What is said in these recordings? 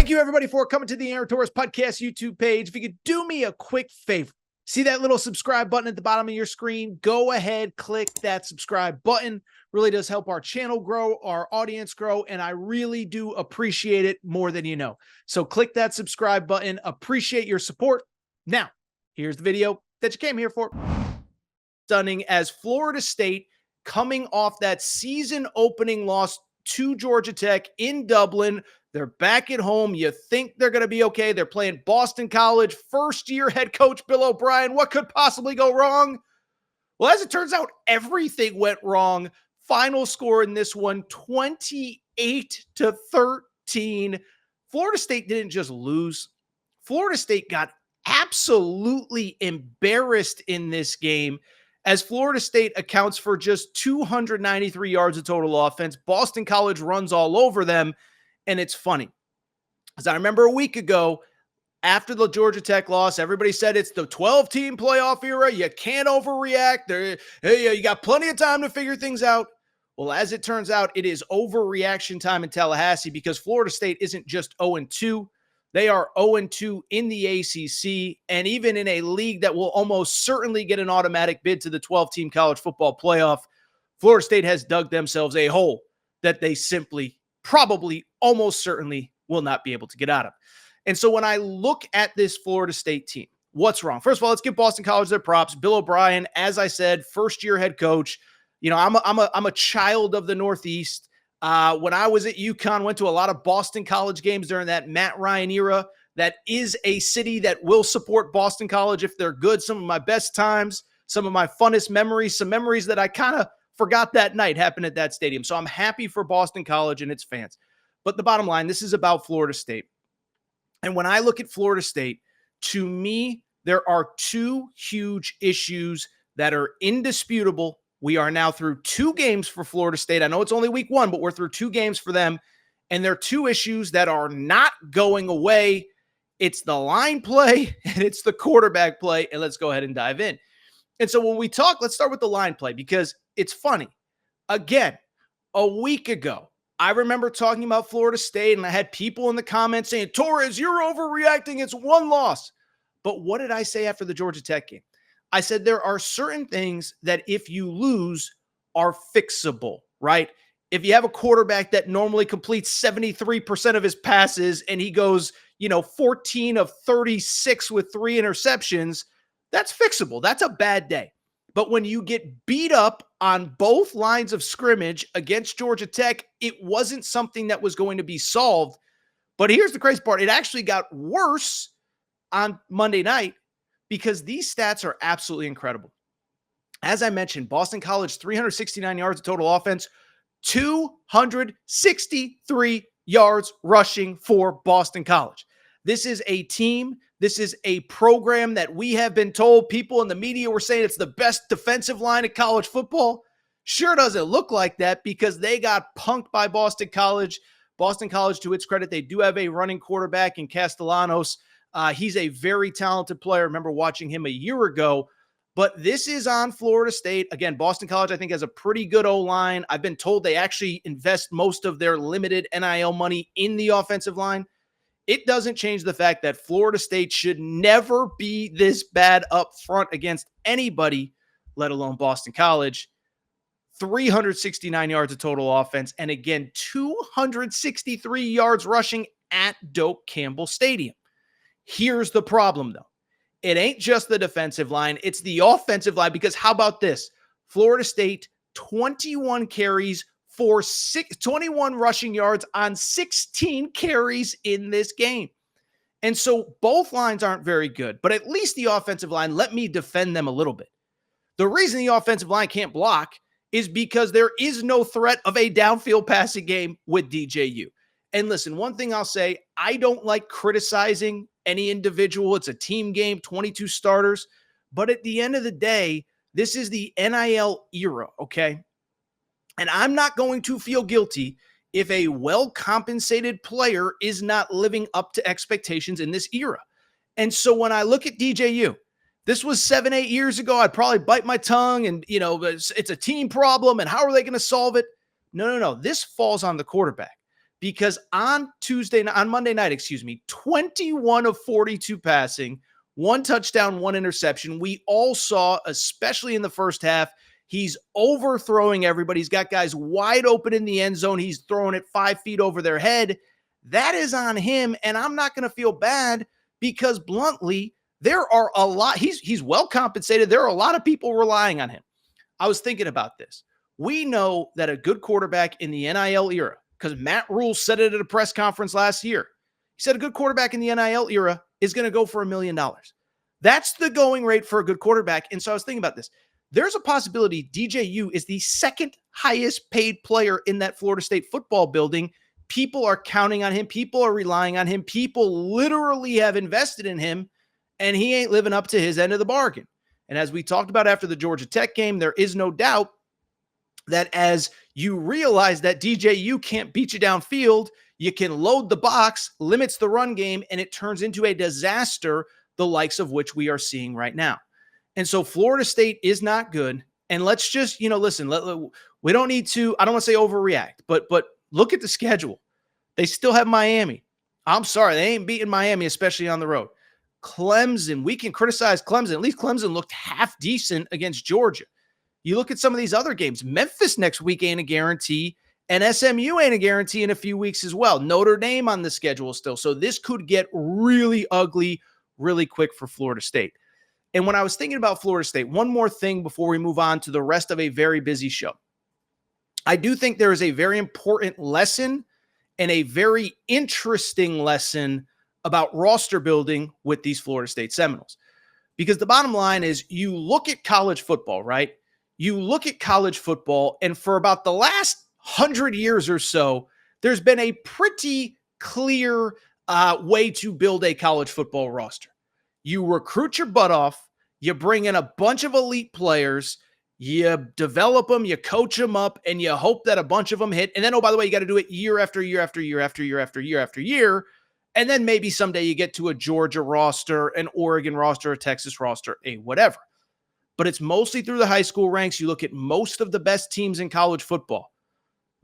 Thank you, everybody, for coming to the Aaron Torres Podcast YouTube page. If you could do me a quick favor, see that little subscribe button at the bottom of your screen? Go ahead, click that subscribe button. Really does help our channel grow, our audience grow, and I really do appreciate it more than you know. So click that subscribe button. Appreciate your support. Now, here's the video that you came here for. Stunning as Florida State, coming off that season opening loss to Georgia Tech in Dublin. They're back at home. You think they're going to be okay. They're playing Boston College, first-year head coach Bill O'Brien. What could possibly go wrong? Well, as it turns out, everything went wrong. Final score in this one, 28-13. Florida State didn't just lose. Florida State got absolutely embarrassed in this game, as Florida State accounts for just 293 yards of total offense. Boston College runs all over them. And it's funny, because I remember a week ago, after the Georgia Tech loss, everybody said it's the 12-team playoff era. You can't overreact. Hey, you got plenty of time to figure things out. Well, as it turns out, it is overreaction time in Tallahassee, because Florida State isn't just 0-2. They are 0-2 in the ACC, and even in a league that will almost certainly get an automatic bid to the 12-team college football playoff, Florida State has dug themselves a hole that they simply, probably, almost certainly will not be able to get out of. And so when I look at this Florida State team, what's wrong? First of all, let's give Boston College their props. Bill O'Brien, as I said, first-year head coach. You know, I'm a child of the Northeast. When I was at UConn, went to a lot of Boston College games during that Matt Ryan era. That is a city that will support Boston College if they're good. Some of my best times, some of my funnest memories, some memories that I kind of forgot that night happened at that stadium. So I'm happy for Boston College and its fans. But the bottom line, this is about Florida State. And when I look at Florida State, to me, there are two huge issues that are indisputable. We are now through 2 games for Florida State. I know it's only week 1, but we're through 2 games for them. And there are 2 issues that are not going away. It's the line play and it's the quarterback play. And let's go ahead and dive in. And so when we talk, let's start with the line play, because it's funny. Again, a week ago, I remember talking about Florida State, and I had people in the comments saying, Torres, you're overreacting. It's 1 loss. But what did I say after the Georgia Tech game? I said there are certain things that if you lose are fixable, right? If you have a quarterback that normally completes 73% of his passes and he goes, 14 of 36 with 3 interceptions, that's fixable. That's a bad day. But when you get beat up on both lines of scrimmage against Georgia Tech, it wasn't something that was going to be solved. But here's the crazy part. It actually got worse on Monday night, because these stats are absolutely incredible. As I mentioned, Boston College, 369 yards of total offense, 263 yards rushing for Boston College. This is a team. This is a program that we have been told, people in the media were saying it's the best defensive line in college football. Sure doesn't look like that, because they got punked by Boston College. Boston College, to its credit, they do have a running quarterback in Castellanos. He's a very talented player. I remember watching him a year ago. But this is on Florida State. Again, Boston College, I think, has a pretty good O-line. I've been told they actually invest most of their limited NIL money in the offensive line. It doesn't change the fact that Florida State should never be this bad up front against anybody, let alone Boston College. 369 yards of total offense, and again, 263 yards rushing at Doak Campbell Stadium. Here's the problem, though. It ain't just the defensive line. It's the offensive line, because how about this? Florida State, 21 carries for 21 rushing yards on 16 carries in this game. And so both lines aren't very good, but at least the offensive line, let me defend them a little bit. The reason the offensive line can't block is because there is no threat of a downfield passing game with DJU. And listen, one thing I'll say, I don't like criticizing any individual. It's a team game, 22 starters. But at the end of the day, this is the NIL era, okay? And I'm not going to feel guilty if a well-compensated player is not living up to expectations in this era. And so when I look at DJU, this was 7-8 years ago, I'd probably bite my tongue and, it's a team problem and how are they going to solve it? No. This falls on the quarterback. because on Monday night, 21 of 42 passing, 1 touchdown, 1 interception. We all saw, especially in the first half, he's overthrowing everybody. He's got guys wide open in the end zone. He's throwing it 5 feet over their head. That is on him, and I'm not going to feel bad because, bluntly, there are a lot. He's well compensated. There are a lot of people relying on him. I was thinking about this. We know that a good quarterback in the NIL era, because Matt Rule said it at a press conference last year, he said a good quarterback in the NIL era is going to go for $1 million. That's the going rate for a good quarterback. And so I was thinking about this. There's a possibility DJU is the second highest paid player in that Florida State football building. People are counting on him. People are relying on him. People literally have invested in him, and he ain't living up to his end of the bargain. And as we talked about after the Georgia Tech game, there is no doubt that as you realize that DJU can't beat you downfield, you can load the box, limits the run game, and it turns into a disaster, the likes of which we are seeing right now. And so Florida State is not good. And let's just, listen, we don't need to, I don't want to say overreact, but look at the schedule. They still have Miami. I'm sorry, they ain't beating Miami, especially on the road. Clemson, we can criticize Clemson. At least Clemson looked half decent against Georgia. You look at some of these other games. Memphis next week ain't a guarantee, and SMU ain't a guarantee in a few weeks as well. Notre Dame on the schedule still. So this could get really ugly really quick for Florida State. And when I was thinking about Florida State, one more thing before we move on to the rest of a very busy show. I do think there is a very important lesson and a very interesting lesson about roster building with these Florida State Seminoles. Because the bottom line is you look at college football, right? You look at college football, and for about the last 100 years or so, there's been a pretty clear way to build a college football roster. You recruit your butt off, you bring in a bunch of elite players, you develop them, you coach them up, and you hope that a bunch of them hit. And then, oh, by the way, you got to do it year after year after year after year after year after year. And then maybe someday you get to a Georgia roster, an Oregon roster, a Texas roster, a whatever. But it's mostly through the high school ranks. You look at most of the best teams in college football.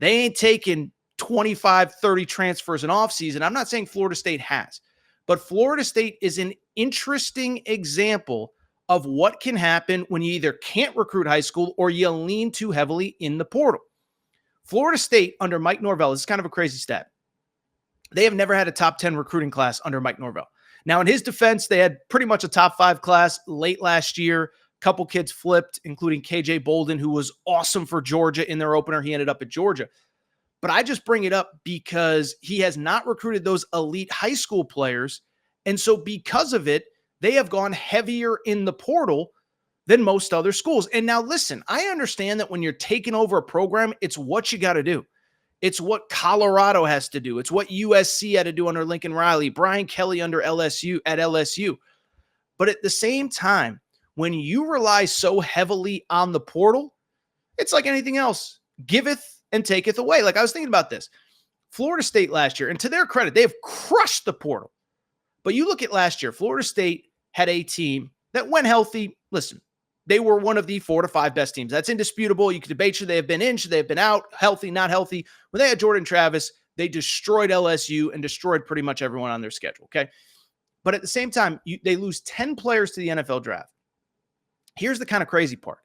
They ain't taking 25, 30 transfers in offseason. I'm not saying Florida State has. But Florida State is an interesting example of what can happen when you either can't recruit high school or you lean too heavily in the portal. Florida State under Mike Norvell is kind of a crazy stat. They have never had a top 10 recruiting class under Mike Norvell. Now, in his defense, they had pretty much a top 5 class late last year. A couple kids flipped, including KJ Bolden, who was awesome for Georgia in their opener. He ended up at Georgia. But I just bring it up because he has not recruited those elite high school players. And so because of it, they have gone heavier in the portal than most other schools. And now listen, I understand that when you're taking over a program, it's what you got to do. It's what Colorado has to do. It's what USC had to do under Lincoln Riley, Brian Kelly under LSU. But at the same time, when you rely so heavily on the portal, it's like anything else. Giveth and taketh away. Like I was thinking about this. Florida State last year, and to their credit, they have crushed the portal. But you look at last year, Florida State had a team that went healthy. Listen, they were one of the 4 to 5 best teams. That's indisputable. You could debate should they have been in, should they have been out, healthy, not healthy. When they had Jordan Travis, they destroyed LSU and destroyed pretty much everyone on their schedule, okay? But at the same time, they lose 10 players to the NFL draft. Here's the kind of crazy part,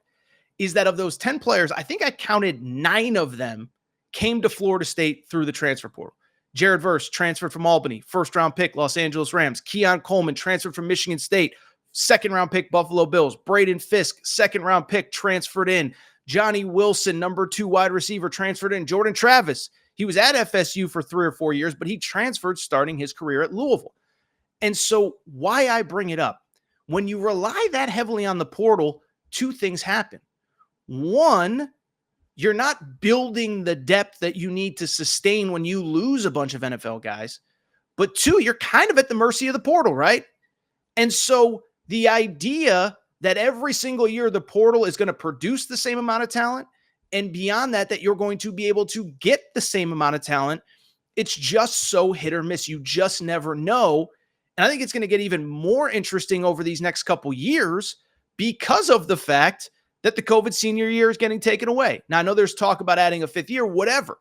is that of those 10 players, I think I counted 9 of them came to Florida State through the transfer portal. Jared Verse transferred from Albany, first-round pick, Los Angeles Rams. Keon Coleman transferred from Michigan State, second-round pick, Buffalo Bills. Braden Fisk, second-round pick, transferred in. Johnny Wilson, number 2 wide receiver, transferred in. Jordan Travis, he was at FSU for 3 or 4 years, but he transferred starting his career at Louisville. And so why I bring it up, when you rely that heavily on the portal, 2 things happen. One, you're not building the depth that you need to sustain when you lose a bunch of NFL guys. But 2, you're kind of at the mercy of the portal, right? And so the idea that every single year the portal is going to produce the same amount of talent, and beyond that, that you're going to be able to get the same amount of talent, it's just so hit or miss. You just never know. And I think it's going to get even more interesting over these next couple years because of the fact that the COVID senior year is getting taken away. Now, I know there's talk about adding a 5th year, whatever.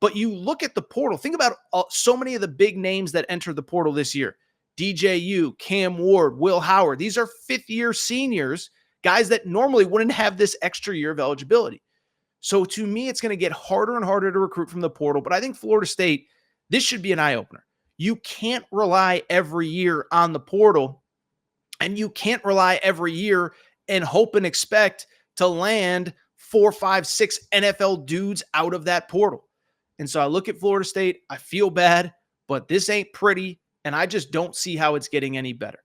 But you look at the portal, think about so many of the big names that entered the portal this year. DJU, Cam Ward, Will Howard. These are fifth-year seniors, guys that normally wouldn't have this extra year of eligibility. So to me, it's going to get harder and harder to recruit from the portal. But I think Florida State, this should be an eye-opener. You can't rely every year on the portal, and you can't rely every year and hope and expect to land 4, 5, 6 NFL dudes out of that portal. And so I look at Florida State, I feel bad, but this ain't pretty, and I just don't see how it's getting any better.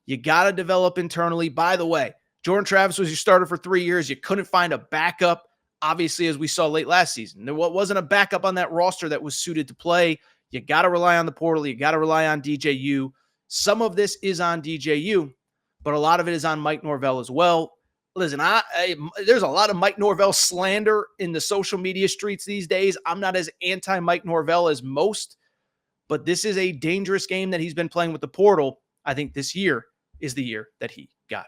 You got to develop internally. By the way, Jordan Travis was your starter for 3 years. You couldn't find a backup, obviously, as we saw late last season. There wasn't a backup on that roster that was suited to play. You got to rely on the portal. You got to rely on DJU. Some of this is on DJU, but a lot of it is on Mike Norvell as well. Listen, there's a lot of Mike Norvell slander in the social media streets these days. I'm not as anti-Mike Norvell as most, but this is a dangerous game that he's been playing with the portal. I think this year is the year that he got